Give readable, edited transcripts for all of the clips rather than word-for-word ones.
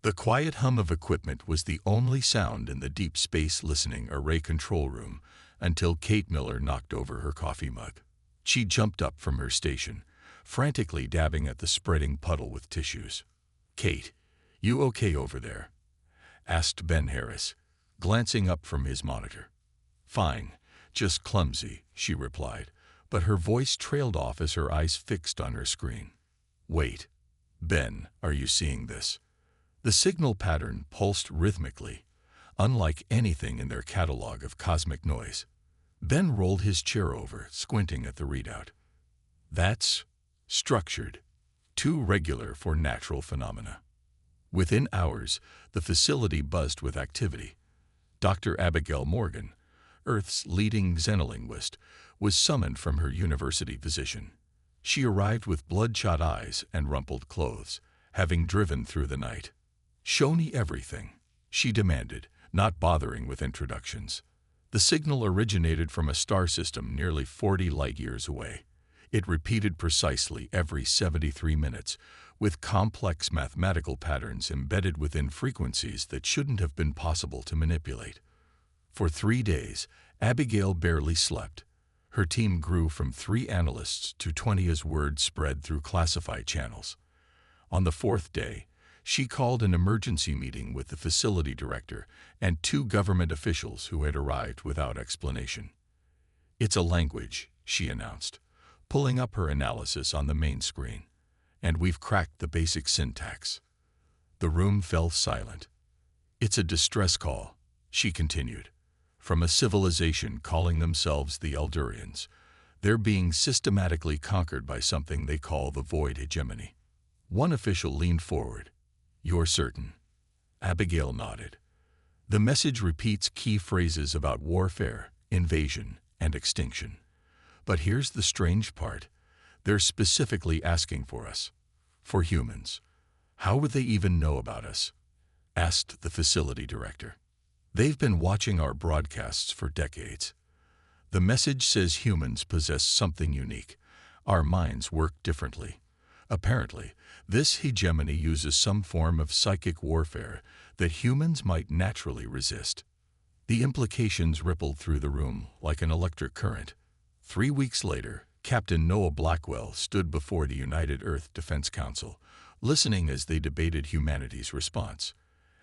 The quiet hum of equipment was the only sound in the deep space listening array control room until Kate Miller knocked over her coffee mug. She jumped up from her station, frantically dabbing at the spreading puddle with tissues. "Kate, you okay over there?" asked Ben Harris, glancing up from his monitor. "Fine, just clumsy," she replied, but her voice trailed off as her eyes fixed on her screen. "Wait, Ben, are you seeing this?" The signal pattern pulsed rhythmically, unlike anything in their catalog of cosmic noise. Ben rolled his chair over, squinting at the readout. "That's structured, too regular for natural phenomena." Within hours, the facility buzzed with activity. Dr. Abigail Morgan, Earth's leading xenolinguist, was summoned from her university position. She arrived with bloodshot eyes and rumpled clothes, having driven through the night. "Show me everything," she demanded, not bothering with introductions. The signal originated from a star system nearly 40 light-years away. It repeated precisely every 73 minutes, with complex mathematical patterns embedded within frequencies that shouldn't have been possible to manipulate. For 3 days, Abigail barely slept. Her team grew from 3 analysts to 20 as word spread through classified channels. On the 4th day, she called an emergency meeting with the facility director and 2 government officials who had arrived without explanation. "It's a language," she announced, pulling up her analysis on the main screen. "And we've cracked the basic syntax." The room fell silent. "It's a distress call," she continued, "from a civilization calling themselves the Eldurians. They're being systematically conquered by something they call the Void Hegemony." One official leaned forward. "You're certain?" Abigail nodded. "The message repeats key phrases about warfare, invasion, and extinction. But here's the strange part. They're specifically asking for us. For humans. How would they even know about us?" asked the facility director. "They've been watching our broadcasts for decades. The message says humans possess something unique. Our minds work differently. Apparently, this hegemony uses some form of psychic warfare that humans might naturally resist." The implications rippled through the room like an electric current. 3 weeks later, Captain Noah Blackwell stood before the United Earth Defense Council, listening as they debated humanity's response.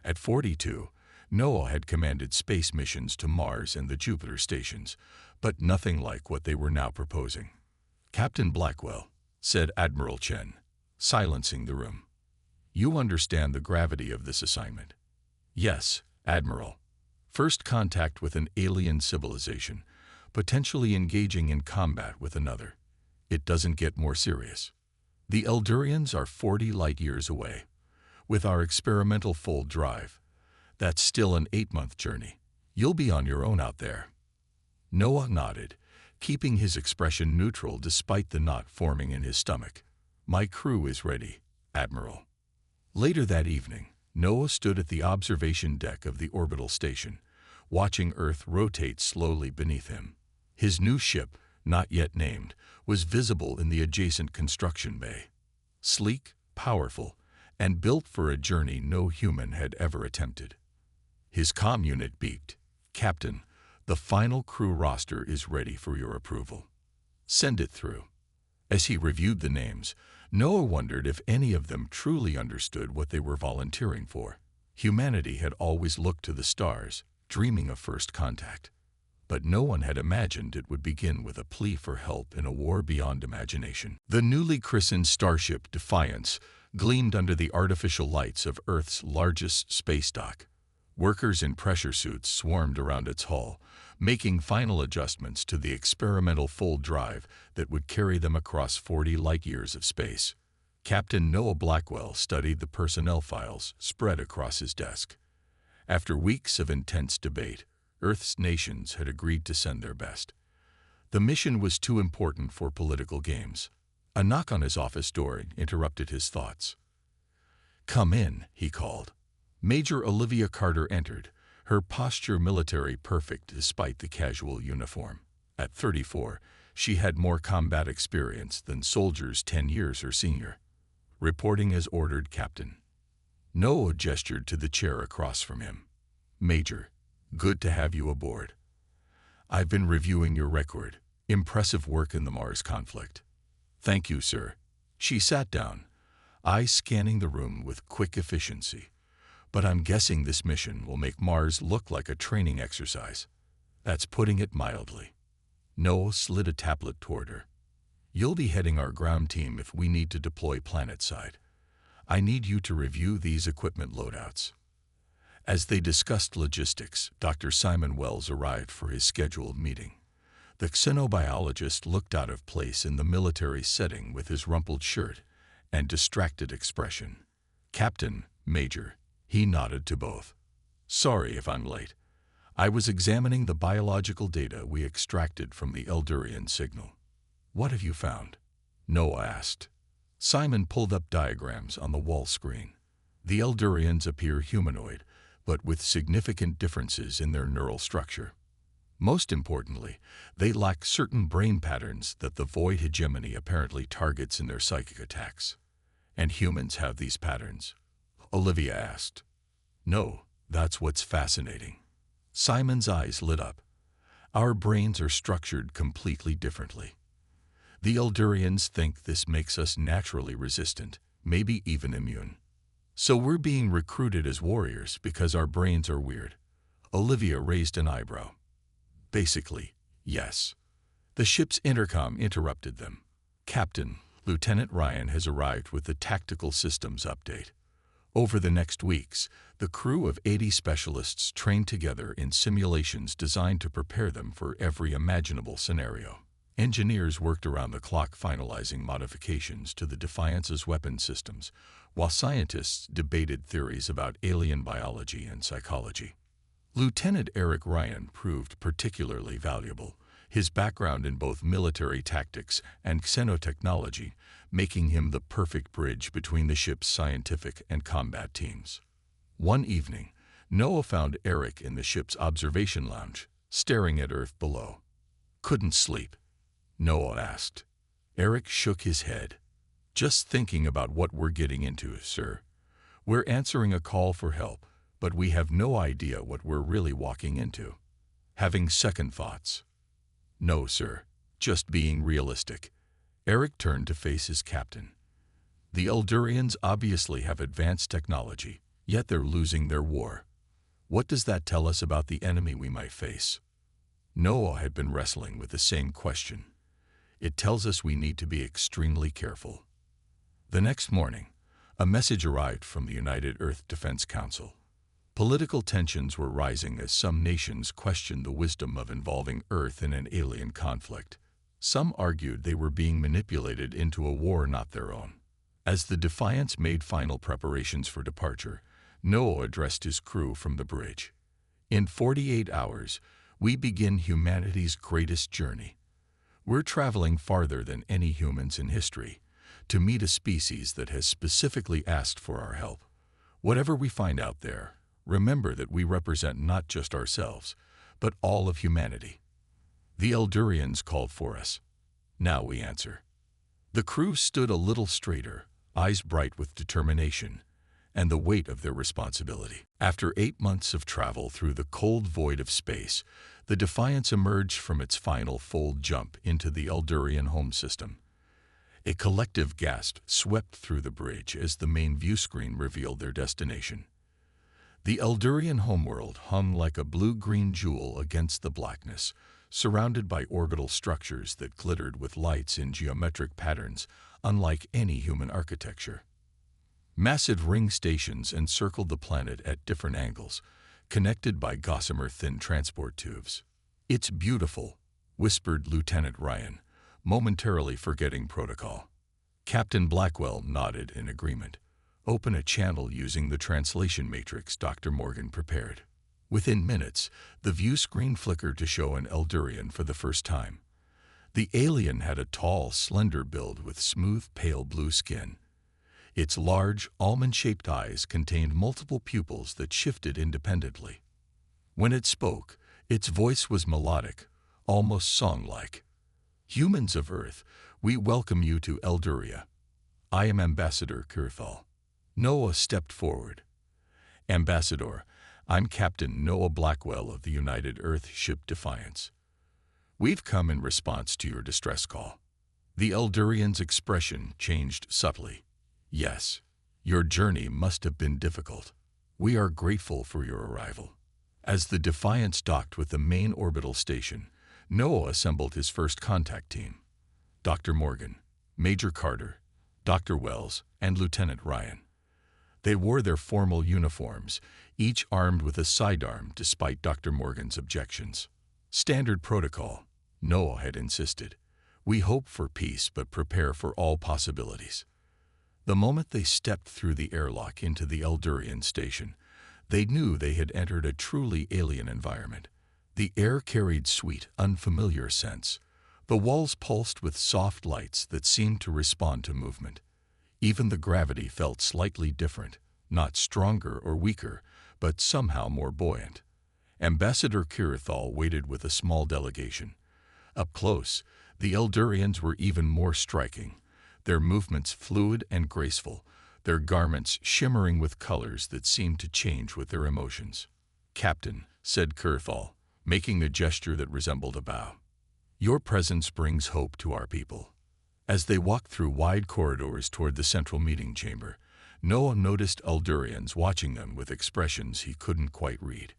At 42, Noah had commanded space missions to Mars and the Jupiter stations, but nothing like what they were now proposing. "Captain Blackwell," said Admiral Chen, silencing the room, "you understand the gravity of this assignment." "Yes, Admiral. First contact with an alien civilization, potentially engaging in combat with another. It doesn't get more serious. The Eldurians are 40 light-years away. With our experimental full drive, that's still an 8-month journey. You'll be on your own out there." Noah nodded, keeping his expression neutral despite the knot forming in his stomach. "My crew is ready, Admiral." Later that evening, Noah stood at the observation deck of the orbital station, watching Earth rotate slowly beneath him. His new ship, not yet named, was visible in the adjacent construction bay. Sleek, powerful, and built for a journey no human had ever attempted. His comm unit beeped. "Captain, the final crew roster is ready for your approval. Send it through." As he reviewed the names, Noah wondered if any of them truly understood what they were volunteering for. Humanity had always looked to the stars, dreaming of first contact. But no one had imagined it would begin with a plea for help in a war beyond imagination. The newly christened starship Defiance gleamed under the artificial lights of Earth's largest space dock. Workers in pressure suits swarmed around its hull, making final adjustments to the experimental full drive that would carry them across 40 light-years of space. Captain Noah Blackwell studied the personnel files spread across his desk. After weeks of intense debate, Earth's nations had agreed to send their best. The mission was too important for political games. A knock on his office door interrupted his thoughts. "Come in," he called. Major Olivia Carter entered, her posture military perfect despite the casual uniform. At 34, she had more combat experience than soldiers 10 years her senior. "Reporting as ordered, Captain." Noah gestured to the chair across from him. Major, good to have you aboard. I've been reviewing your record. Impressive work in the Mars conflict. Thank you, sir. She sat down, eyes scanning the room with quick efficiency. But I'm guessing this mission will make Mars look like a training exercise. That's putting it mildly. Noah slid a tablet toward her. You'll be heading our ground team if we need to deploy planetside. I need you to review these equipment loadouts. As they discussed logistics, Dr. Simon Wells arrived for his scheduled meeting. The xenobiologist looked out of place in the military setting with his rumpled shirt and distracted expression. Captain, Major, he nodded to both. Sorry if I'm late. I was examining the biological data we extracted from the Eldurian signal. What have you found? Noah asked. Simon pulled up diagrams on the wall screen. The Eldurians appear humanoid, but with significant differences in their neural structure. Most importantly, they lack certain brain patterns that the void hegemony apparently targets in their psychic attacks. And humans have these patterns? Olivia asked. No, that's what's fascinating. Simon's eyes lit up. Our brains are structured completely differently. The Eldurians think this makes us naturally resistant, maybe even immune. So we're being recruited as warriors because our brains are weird. Olivia raised an eyebrow. Basically, yes. The ship's intercom interrupted them. Captain, Lieutenant Ryan has arrived with the tactical systems update. Over the next weeks, the crew of 80 specialists trained together in simulations designed to prepare them for every imaginable scenario. Engineers worked around the clock finalizing modifications to the Defiance's weapon systems, while scientists debated theories about alien biology and psychology. Lieutenant Eric Ryan proved particularly valuable, his background in both military tactics and xenotechnology making him the perfect bridge between the ship's scientific and combat teams. One evening, Noah found Eric in the ship's observation lounge, staring at Earth below. Couldn't sleep? Noah asked. Eric shook his head. Just thinking about what we're getting into, sir. We're answering a call for help, but we have no idea what we're really walking into. Having second thoughts. No, sir. Just being realistic. Eric turned to face his captain. The Eldurians obviously have advanced technology, yet they're losing their war. What does that tell us about the enemy we might face? Noah had been wrestling with the same question. It tells us we need to be extremely careful. The next morning, a message arrived from the United Earth Defense Council. Political tensions were rising as some nations questioned the wisdom of involving Earth in an alien conflict. Some argued they were being manipulated into a war not their own. As the Defiance made final preparations for departure, Noah addressed his crew from the bridge. In 48 hours, we begin humanity's greatest journey. We're traveling farther than any humans in history to meet a species that has specifically asked for our help. Whatever we find out there, remember that we represent not just ourselves, but all of humanity. The Eldurians called for us. Now we answer. The crew stood a little straighter, eyes bright with determination and the weight of their responsibility. After 8 months of travel through the cold void of space, the Defiance emerged from its final fold jump into the Eldurian home system. A collective gasp swept through the bridge as the main view screen revealed their destination. The Eldurian homeworld hung like a blue-green jewel against the blackness, surrounded by orbital structures that glittered with lights in geometric patterns unlike any human architecture. Massive ring stations encircled the planet at different angles, connected by gossamer-thin transport tubes. It's beautiful, whispered Lieutenant Ryan, momentarily forgetting protocol. Captain Blackwell nodded in agreement. Open a channel using the translation matrix Dr. Morgan prepared. Within minutes, the view screen flickered to show an Eldurian for the first time. The alien had a tall, slender build with smooth, pale blue skin. Its large, almond-shaped eyes contained multiple pupils that shifted independently. When it spoke, its voice was melodic, almost song-like. Humans of Earth, we welcome you to Elduria. I am Ambassador Kurthal. Noah stepped forward. Ambassador, I'm Captain Noah Blackwell of the United Earth ship Defiance. We've come in response to your distress call. The Eldurian's expression changed subtly. Yes, your journey must have been difficult. We are grateful for your arrival. As the Defiance docked with the main orbital station, Noah assembled his first contact team. Dr. Morgan, Major Carter, Dr. Wells, and Lieutenant Ryan. They wore their formal uniforms, each armed with a sidearm despite Dr. Morgan's objections. Standard protocol, Noah had insisted. We hope for peace but prepare for all possibilities. The moment they stepped through the airlock into the Eldurian station, they knew they had entered a truly alien environment. The air carried sweet, unfamiliar scents. The walls pulsed with soft lights that seemed to respond to movement. Even the gravity felt slightly different, not stronger or weaker, but somehow more buoyant. Ambassador Kirathal waited with a small delegation. Up close, the Eldurians were even more striking, their movements fluid and graceful, their garments shimmering with colors that seemed to change with their emotions. "Captain," said Kirathal, making a gesture that resembled a bow. "Your presence brings hope to our people." As they walked through wide corridors toward the central meeting chamber, Noah noticed Eldurians watching them with expressions he couldn't quite read.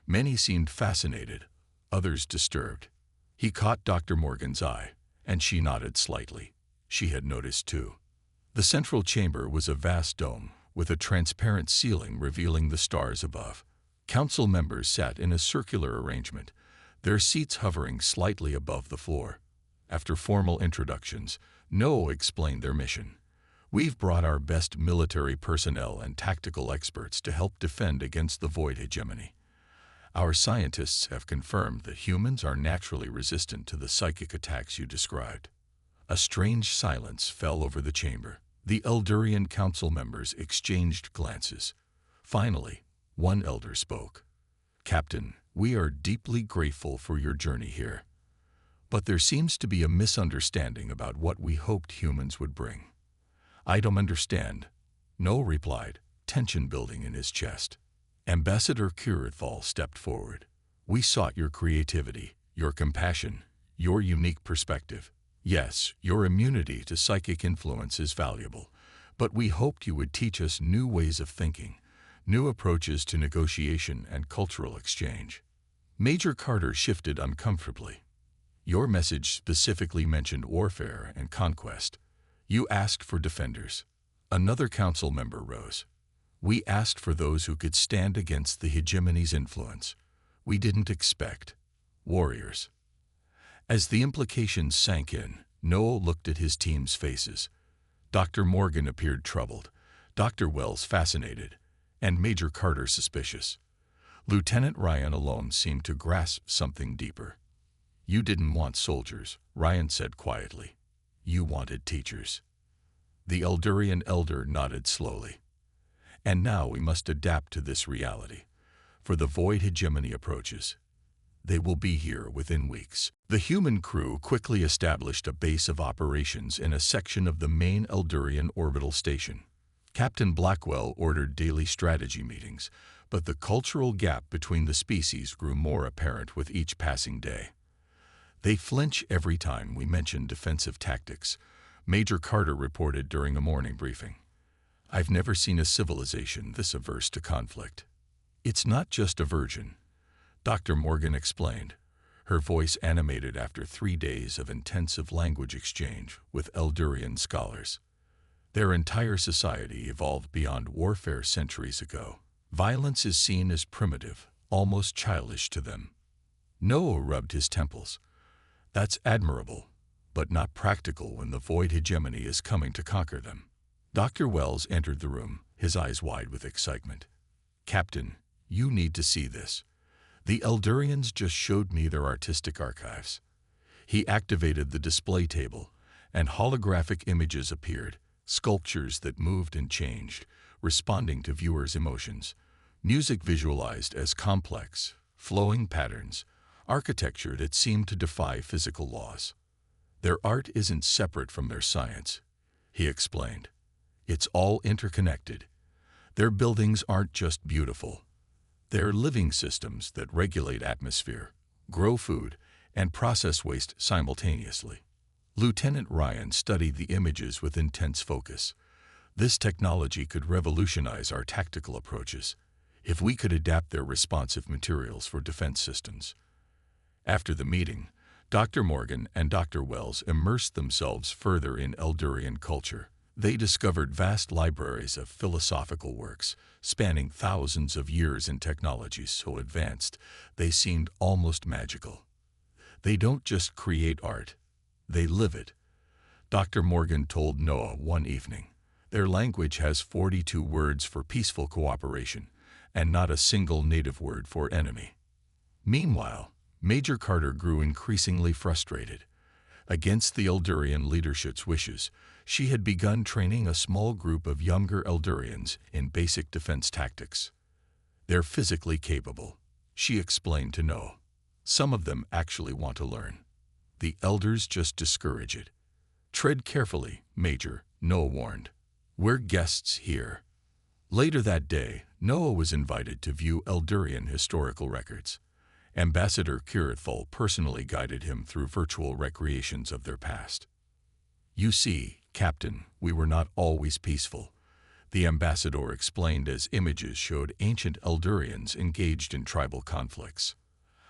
Many seemed fascinated, others disturbed. He caught Dr. Morgan's eye, and she nodded slightly. She had noticed too. The central chamber was a vast dome, with a transparent ceiling revealing the stars above. Council members sat in a circular arrangement, their seats hovering slightly above the floor. After formal introductions, Noah explained their mission. "We've brought our best military personnel and tactical experts to help defend against the void hegemony. Our scientists have confirmed that humans are naturally resistant to the psychic attacks you described." A strange silence fell over the chamber. The Eldurian council members exchanged glances. Finally, one elder spoke. "Captain, we are deeply grateful for your journey here. But there seems to be a misunderstanding about what we hoped humans would bring." "I don't understand," Noah replied, tension building in his chest. Ambassador Kirathal stepped forward. "We sought your creativity, your compassion, your unique perspective. Yes, your immunity to psychic influence is valuable, but we hoped you would teach us new ways of thinking, new approaches to negotiation and cultural exchange." Major Carter shifted uncomfortably. "Your message specifically mentioned warfare and conquest. You asked for defenders." Another council member rose. "We asked for those who could stand against the hegemony's influence. We didn't expect warriors." As the implications sank in, Noah looked at his team's faces. Dr. Morgan appeared troubled, Dr. Wells fascinated, and Major Carter suspicious. Lieutenant Ryan alone seemed to grasp something deeper. "You didn't want soldiers," Ryan said quietly. "You wanted teachers." The Eldurian elder nodded slowly. "And now we must adapt to this reality, for the void hegemony approaches. They will be here within weeks." The human crew quickly established a base of operations in a section of the main Eldurian orbital station. Captain Blackwell ordered daily strategy meetings, but the cultural gap between the species grew more apparent with each passing day. "They flinch every time we mention defensive tactics," Major Carter reported during a morning briefing. "I've never seen a civilization this averse to conflict." "It's not just aversion," Dr. Morgan explained, her voice animated after 3 days of intensive language exchange with Eldurian scholars. "Their entire society evolved beyond warfare centuries ago. Violence is seen as primitive, almost childish to them." Noah rubbed his temples. "That's admirable, but not practical when the void hegemony is coming to conquer them." Dr. Wells entered the room, his eyes wide with excitement. "Captain, you need to see this. The Eldurians just showed me their artistic archives." He activated the display table, and holographic images appeared, sculptures that moved and changed, responding to viewers' emotions. Music visualized as complex, flowing patterns, architecture that seemed to defy physical laws. "Their art isn't separate from their science," he explained. "It's all interconnected. Their buildings aren't just beautiful. They're living systems that regulate atmosphere, grow food, and process waste simultaneously. Lieutenant Ryan studied the images with intense focus. This technology could revolutionize our tactical approaches if we could adapt their responsive materials for defense systems. After the meeting, Dr. Morgan and Dr. Wells immersed themselves further in Eldurian culture. They discovered vast libraries of philosophical works, spanning thousands of years in technologies so advanced they seemed almost magical. They don't just create art, they live it. Dr. Morgan told Noah one evening, their language has 42 words for peaceful cooperation, and not a single native word for enemy. Meanwhile, Major Carter grew increasingly frustrated. Against the Eldurian leadership's wishes, she had begun training a small group of younger Eldurians in basic defense tactics. They're physically capable, she explained to Noah. Some of them actually want to learn. The elders just discourage it. Tread carefully, Major, Noah warned. We're guests here. Later that day, Noah was invited to view Eldurian historical records. Ambassador Kirithol personally guided him through virtual recreations of their past. You see, Captain, we were not always peaceful, the ambassador explained as images showed ancient Eldurians engaged in tribal conflicts.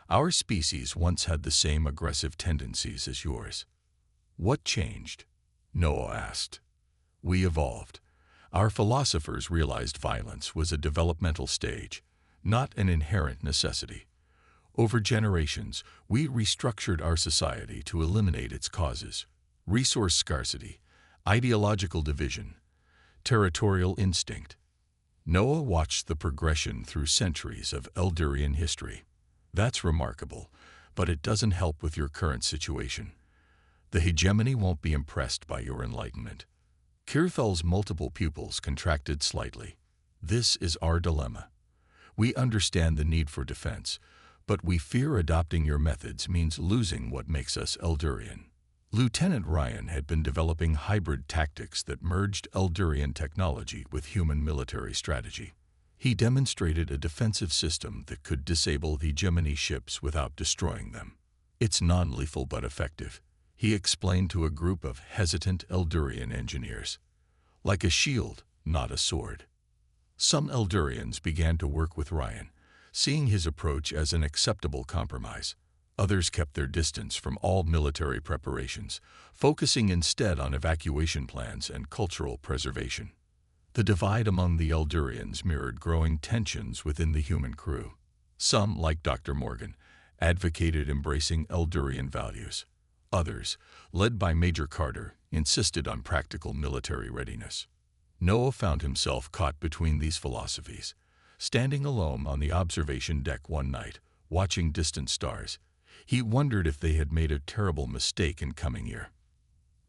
Our species once had the same aggressive tendencies as yours. What changed? Noah asked. We evolved. Our philosophers realized violence was a developmental stage, not an inherent necessity. Over generations, we restructured our society to eliminate its causes: resource scarcity, ideological division, territorial instinct. Noah watched the progression through centuries of Eldurian history. That's remarkable, but it doesn't help with your current situation. The hegemony won't be impressed by your enlightenment. Kirthal's multiple pupils contracted slightly. This is our dilemma. We understand the need for defense, but we fear adopting your methods means losing what makes us Eldurian. Lieutenant Ryan had been developing hybrid tactics that merged Eldurian technology with human military strategy. He demonstrated a defensive system that could disable the hegemony ships without destroying them. It's non-lethal but effective, he explained to a group of hesitant Eldurian engineers. Like a shield, not a sword. Some Eldurians began to work with Ryan, seeing his approach as an acceptable compromise. Others kept their distance from all military preparations, focusing instead on evacuation plans and cultural preservation. The divide among the Eldurians mirrored growing tensions within the human crew. Some, like Dr. Morgan, advocated embracing Eldurian values. Others, led by Major Carter, insisted on practical military readiness. Noah found himself caught between these philosophies. Standing alone on the observation deck one night, watching distant stars, he wondered if they had made a terrible mistake in coming here.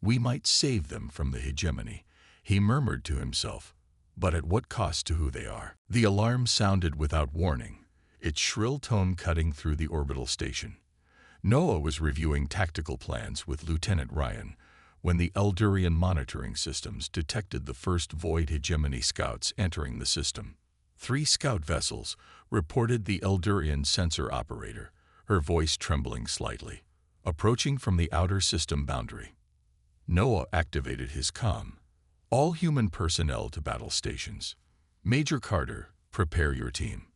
We might save them from the hegemony, he murmured to himself, but at what cost to who they are? The alarm sounded without warning, its shrill tone cutting through the orbital station. Noah was reviewing tactical plans with Lieutenant Ryan when the Eldurian monitoring systems detected the first Void hegemony scouts entering the system. 3 scout vessels, reported the Eldurian sensor operator, her voice trembling slightly, approaching from the outer system boundary. Noah activated his comm. All human personnel to battle stations. Major Carter, prepare your team.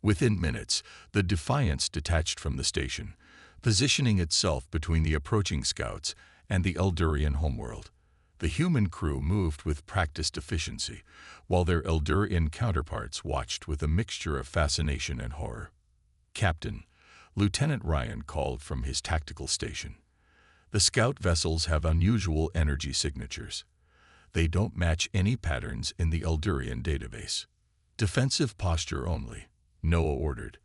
Within minutes, the Defiance detached from the station, positioning itself between the approaching scouts and the Eldurian homeworld. The human crew moved with practiced efficiency, while their Eldurian counterparts watched with a mixture of fascination and horror. Captain, Lieutenant Ryan called from his tactical station. The scout vessels have unusual energy signatures. They don't match any patterns in the Eldurian database. Defensive posture only, Noah ordered.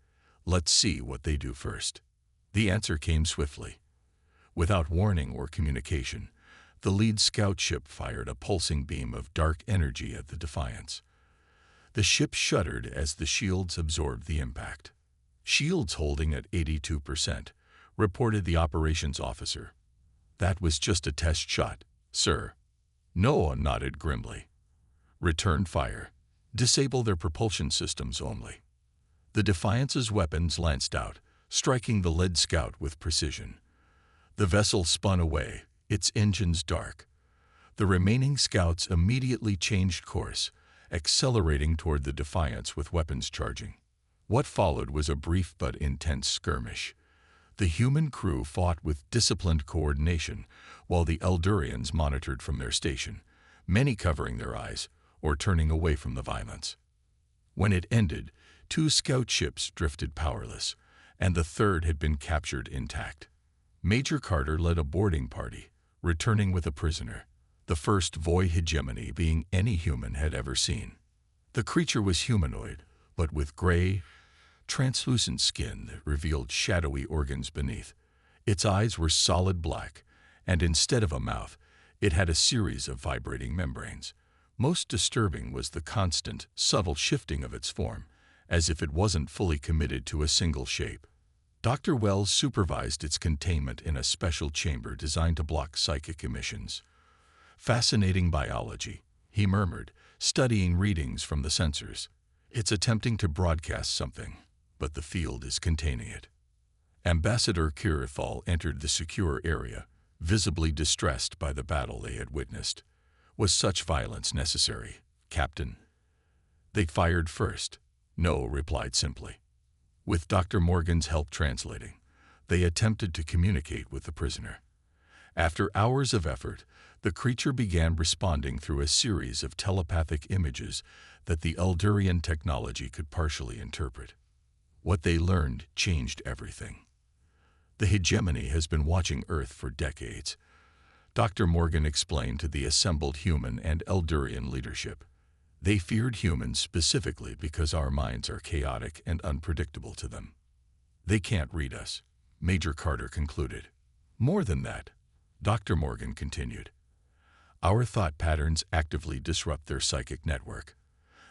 Let's see what they do first. The answer came swiftly. Without warning or communication, the lead scout ship fired a pulsing beam of dark energy at the Defiance. The ship shuddered as the shields absorbed the impact. Shields holding at 82%, reported the operations officer. That was just a test shot, sir. Noah nodded grimly. Return fire. Disable their propulsion systems only. The Defiance's weapons lanced out, striking the lead scout with precision. The vessel spun away, its engines dark. The remaining scouts immediately changed course, accelerating toward the Defiance with weapons charging. What followed was a brief but intense skirmish. The human crew fought with disciplined coordination, while the Eldurians monitored from their station, many covering their eyes or turning away from the violence. When it ended, 2 scout ships drifted powerless, and the third had been captured intact. Major Carter led a boarding party, returning with a prisoner, the first void hegemony being any human had ever seen. The creature was humanoid, but with gray, translucent skin that revealed shadowy organs beneath. Its eyes were solid black, and instead of a mouth, it had a series of vibrating membranes. Most disturbing was the constant, subtle shifting of its form, as if it wasn't fully committed to a single shape. Dr. Wells supervised its containment in a special chamber designed to block psychic emissions. Fascinating biology, he murmured, studying readings from the sensors. It's attempting to broadcast something, but the field is containing it. Ambassador Kirithal entered the secure area, visibly distressed by the battle they had witnessed. Was such violence necessary, Captain? They fired first. No, replied simply. With Dr. Morgan's help translating, they attempted to communicate with the prisoner. After hours of effort, the creature began responding through a series of telepathic images that the Eldurian technology could partially interpret. What they learned changed everything. The hegemony has been watching Earth for decades. Dr. Morgan explained to the assembled human and Eldurian leadership. They feared humans specifically because our minds are chaotic and unpredictable to them. They can't read us, Major Carter concluded. More than that, Dr. Morgan continued. Our thought patterns actively disrupt their psychic network.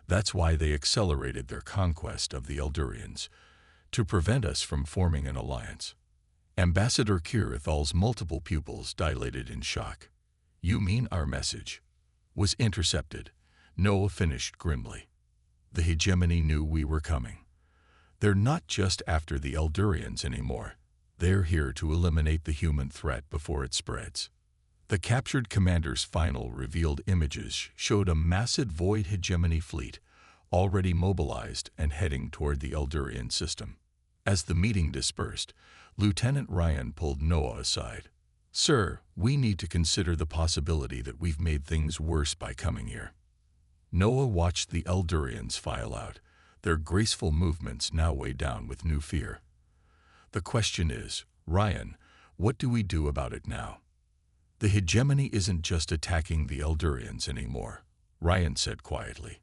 That's why they accelerated their conquest of the Eldurians, to prevent us from forming an alliance. Ambassador Kirithal's multiple pupils dilated in shock. You mean our message was intercepted? Noah finished grimly. The hegemony knew we were coming. They're not just after the Eldurians anymore. They're here to eliminate the human threat before it spreads. The captured commander's final revealed images showed a massive void hegemony fleet, already mobilized and heading toward the Eldurian system. As the meeting dispersed, Lieutenant Ryan pulled Noah aside. Sir, we need to consider the possibility that we've made things worse by coming here. Noah watched the Eldurians file out, their graceful movements now weighed down with new fear. The question is, Ryan, what do we do about it now? The hegemony isn't just attacking the Eldurians anymore, Ryan said quietly.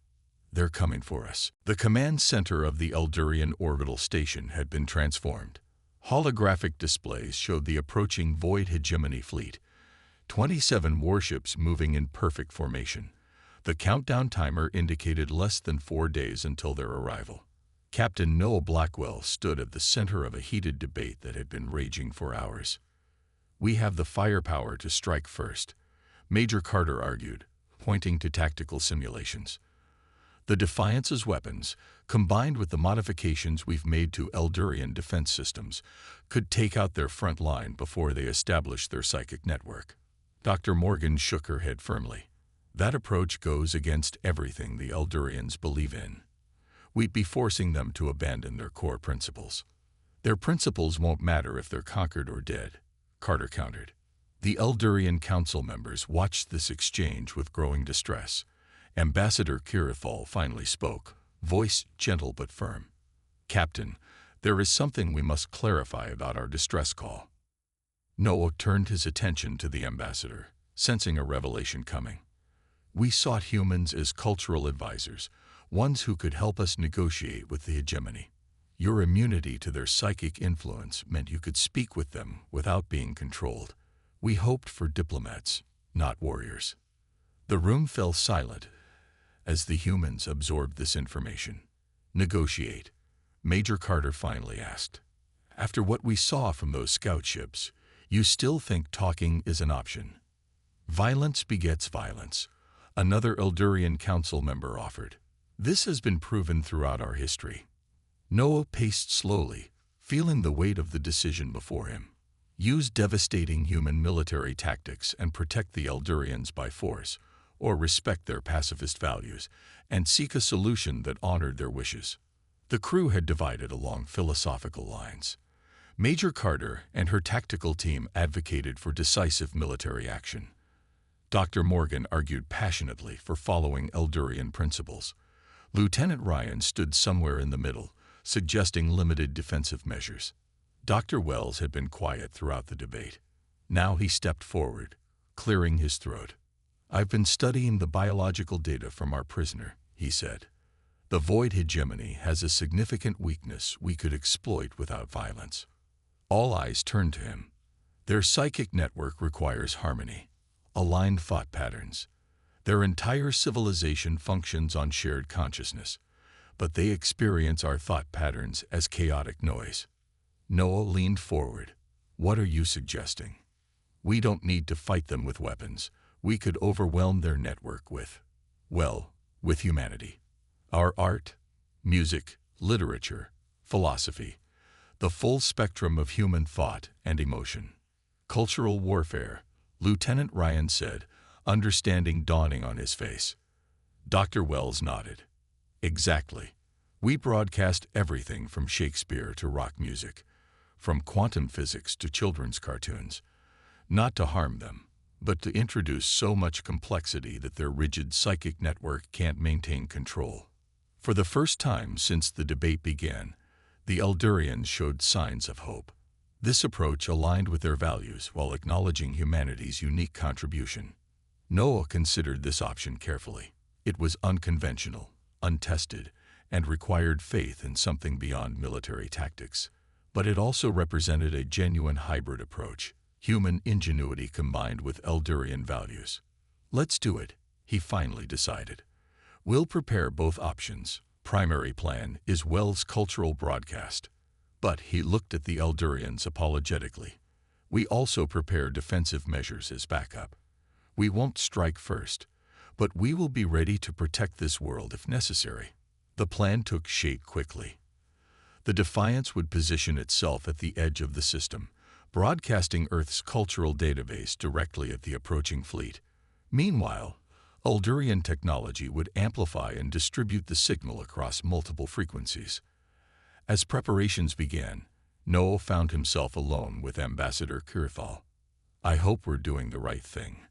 They're coming for us. The command center of the Eldurian orbital station had been transformed. Holographic displays showed the approaching void hegemony fleet, 27 warships moving in perfect formation. The countdown timer indicated less than 4 days until their arrival. Captain Noah Blackwell stood at the center of a heated debate that had been raging for hours. We have the firepower to strike first, Major Carter argued, pointing to tactical simulations. The Defiance's weapons, combined with the modifications we've made to Eldurian defense systems, could take out their front line before they establish their psychic network. Dr. Morgan shook her head firmly. That approach goes against everything the Eldurians believe in. We'd be forcing them to abandon their core principles. Their principles won't matter if they're conquered or dead, Carter countered. The Eldurian council members watched this exchange with growing distress. Ambassador Kirithal finally spoke, voice gentle but firm. Captain, there is something we must clarify about our distress call. Noah turned his attention to the ambassador, sensing a revelation coming. We sought humans as cultural advisors, ones who could help us negotiate with the hegemony. Your immunity to their psychic influence meant you could speak with them without being controlled. We hoped for diplomats, not warriors. The room fell silent as the humans absorbed this information. Negotiate, Major Carter finally asked. After what we saw from those scout ships, you still think talking is an option? Violence begets violence, another Eldurian council member offered. This has been proven throughout our history. Noah paced slowly, feeling the weight of the decision before him. Use devastating human military tactics and protect the Eldurians by force, or respect their pacifist values and seek a solution that honored their wishes. The crew had divided along philosophical lines. Major Carter and her tactical team advocated for decisive military action. Dr. Morgan argued passionately for following Eldurian principles. Lieutenant Ryan stood somewhere in the middle, suggesting limited defensive measures. Dr. Wells had been quiet throughout the debate. Now he stepped forward, clearing his throat. "I've been studying the biological data from our prisoner," he said. "The void hegemony has a significant weakness we could exploit without violence." All eyes turned to him. Their psychic network requires harmony, aligned thought patterns. Their entire civilization functions on shared consciousness, but they experience our thought patterns as chaotic noise. Noah leaned forward. "What are you suggesting?" "We don't need to fight them with weapons. We could overwhelm their network with humanity. Our art, music, literature, philosophy, the full spectrum of human thought and emotion." "Cultural warfare," Lieutenant Ryan said, understanding dawning on his face. Dr. Wells nodded. "Exactly. We broadcast everything from Shakespeare to rock music, from quantum physics to children's cartoons, not to harm them, but to introduce so much complexity that their rigid psychic network can't maintain control." For the first time since the debate began, the Eldurians showed signs of hope. This approach aligned with their values while acknowledging humanity's unique contribution. Noah considered this option carefully. It was unconventional, untested, and required faith in something beyond military tactics. But it also represented a genuine hybrid approach, human ingenuity combined with Eldurian values. "Let's do it," he finally decided. "We'll prepare both options. Primary plan is Wells' cultural broadcast." But he looked at the Eldurians apologetically. "We also prepare defensive measures as backup. We won't strike first, but we will be ready to protect this world if necessary." The plan took shape quickly. The Defiance would position itself at the edge of the system, broadcasting Earth's cultural database directly at the approaching fleet. Meanwhile, Eldurian technology would amplify and distribute the signal across multiple frequencies. As preparations began, Noah found himself alone with Ambassador Kirithal. "I hope we're doing the right thing,"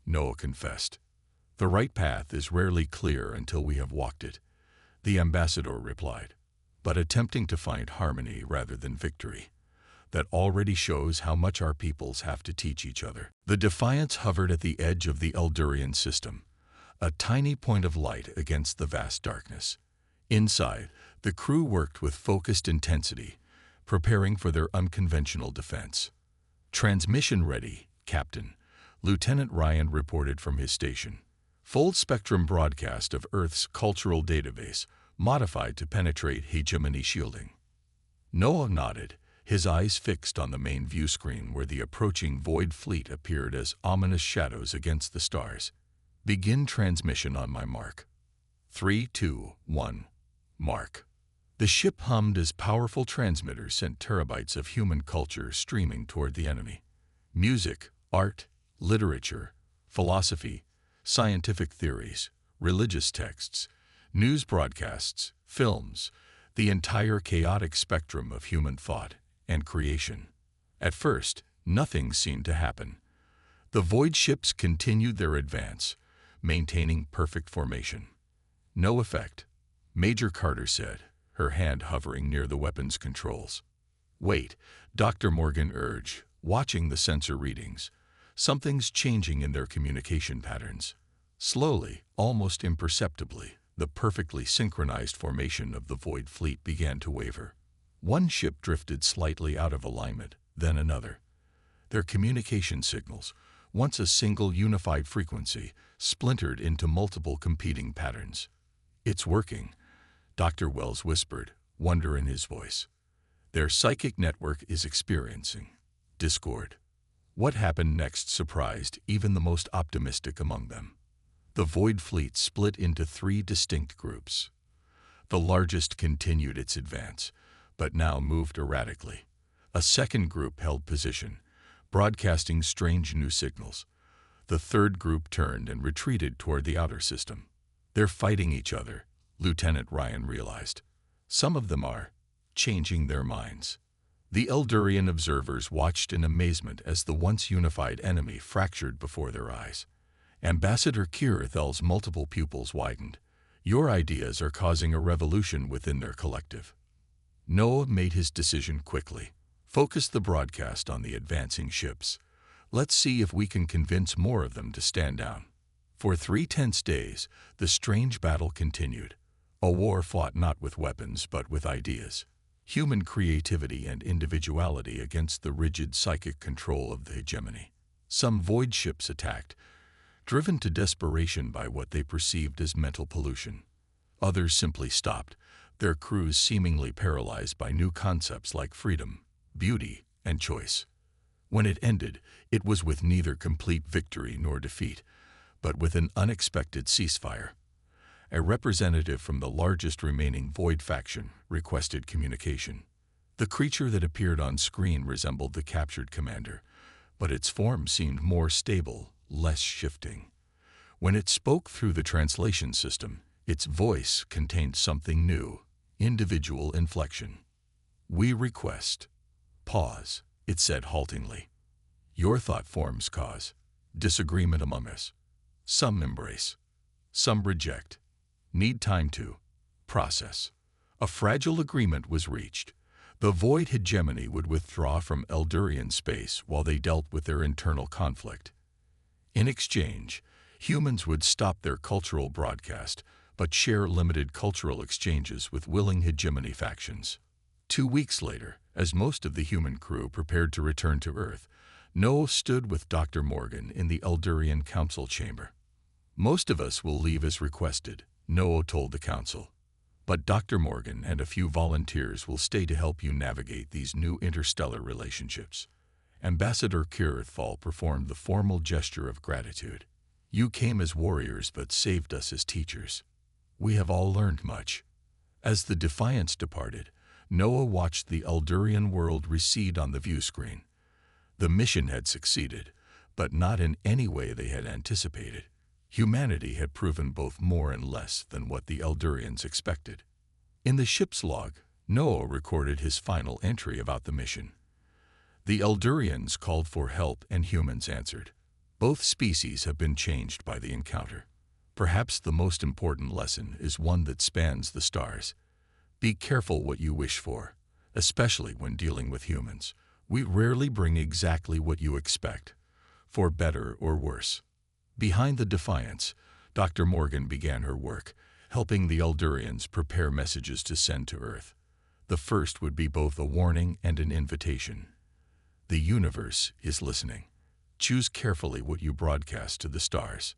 Noah confessed. "The right path is rarely clear until we have walked it," the ambassador replied. "But attempting to find harmony rather than victory, that already shows how much our peoples have to teach each other." The Defiance hovered at the edge of the Eldurian system, a tiny point of light against the vast darkness. Inside, the crew worked with focused intensity, preparing for their unconventional defense. "Transmission ready, Captain," Lieutenant Ryan reported from his station. "Full-spectrum broadcast of Earth's cultural database, modified to penetrate hegemony shielding." Noah nodded, his eyes fixed on the main view screen where the approaching Void fleet appeared as ominous shadows against the stars. "Begin transmission on my mark." 3, 2, 1. Mark. The ship hummed as powerful transmitters sent terabytes of human culture streaming toward the enemy. Music, art, literature, philosophy, scientific theories, religious texts, news broadcasts, films, the entire chaotic spectrum of human thought and creation. At first, nothing seemed to happen. The Void ships continued their advance, maintaining perfect formation. "No effect," Major Carter said, her hand hovering near the weapon's controls. "Wait," Dr. Morgan urged, watching the sensor readings. "Something's changing in their communication patterns." Slowly, almost imperceptibly, the perfectly synchronized formation of the Void fleet began to waver. One ship drifted slightly out of alignment, then another. Their communication signals, once a single unified frequency, splintered into multiple competing patterns. "It's working," Dr. Wells whispered, wonder in his voice. "Their psychic network is experiencing discord." What happened next surprised even the most optimistic among them. The Void fleet split into 3 distinct groups. The largest continued its advance, but now moved erratically. A second group held position, broadcasting strange new signals. The third group turned and retreated toward the outer system. They're fighting each other, Lieutenant Ryan realized. Some of them are changing their minds. The Eldurian observers watched in amazement as the once unified enemy fractured before their eyes. Ambassador Kirithel's multiple pupils widened. Your ideas are causing a revolution within their collective. Noah made his decision quickly. Focus the broadcast on the advancing ships. Let's see if we can convince more of them to stand down. For 3 tense days, the strange battle continued. A war fought not with weapons but with ideas. Human creativity and individuality against the rigid psychic control of the hegemony. Some void ships attacked, driven to desperation by what they perceived as mental pollution. Others simply stopped, their crews seemingly paralyzed by new concepts like freedom, beauty, and choice. When it ended, it was with neither complete victory nor defeat, but with an unexpected ceasefire. A representative from the largest remaining void faction requested communication. The creature that appeared on screen resembled the captured commander, but its form seemed more stable, less shifting. When it spoke through the translation system, its voice contained something new, individual inflection. We request. Pause, it said haltingly. Your thought forms cause disagreement among us. Some embrace, some reject. Need time to process. A fragile agreement was reached. The void hegemony would withdraw from Eldurian space while they dealt with their internal conflict. In exchange, humans would stop their cultural broadcast, but share limited cultural exchanges with willing hegemony factions. 2 weeks later, as most of the human crew prepared to return to Earth, Noah stood with Dr. Morgan in the Eldurian Council chamber. Most of us will leave as requested, Noah told the council. But Dr. Morgan and a few volunteers will stay to help you navigate these new interstellar relationships. Ambassador Kirithal performed the formal gesture of gratitude. You came as warriors but saved us as teachers. We have all learned much. As the Defiance departed, Noah watched the Eldurian world recede on the view screen. The mission had succeeded, but not in any way they had anticipated. Humanity had proven both more and less than what the Eldurians expected. In the ship's log, Noah recorded his final entry about the mission. The Eldurians called for help and humans answered. Both species have been changed by the encounter. Perhaps the most important lesson is one that spans the stars. Be careful what you wish for, especially when dealing with humans. We rarely bring exactly what you expect, for better or worse. Behind the Defiance, Dr. Morgan began her work, helping the Eldurians prepare messages to send to Earth. The first would be both a warning and an invitation. The universe is listening. Choose carefully what you broadcast to the stars.